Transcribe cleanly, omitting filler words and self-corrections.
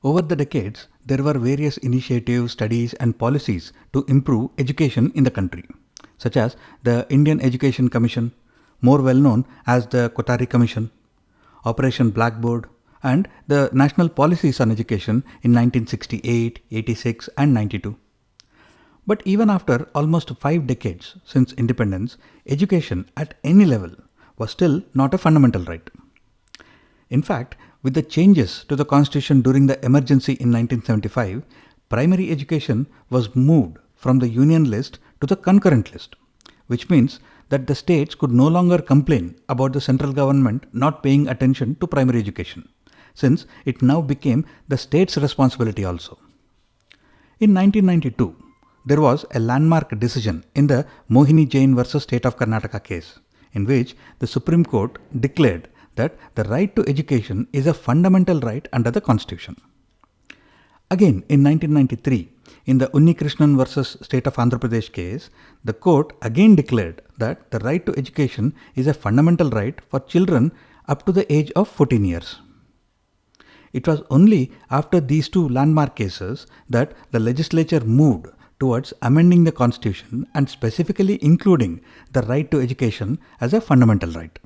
Over the decades, there were various initiatives, studies, and policies to improve education in the country, such as the Indian Education Commission, more well known as the Kothari Commission, Operation Blackboard, and the National Policies on Education in 1968, 86, and 92. But even after almost 5 decades since independence, education at any level was still not a fundamental right. In fact, with the changes to the Constitution during the emergency in 1975, primary education was moved from the union list to the concurrent list, which means that the states could no longer complain about the central government not paying attention to primary education, since it now became the state's responsibility also. In 1992, there was a landmark decision in the Mohini Jain versus State of Karnataka case, in which the Supreme Court declared that the right to education is a fundamental right under the Constitution. Again, in 1993, in the Unni Krishnan versus State of Andhra Pradesh case, the court again declared that the right to education is a fundamental right for children up to the age of 14 years. It was only after these two landmark cases that the legislature moved towards amending the Constitution and specifically including the right to education as a fundamental right.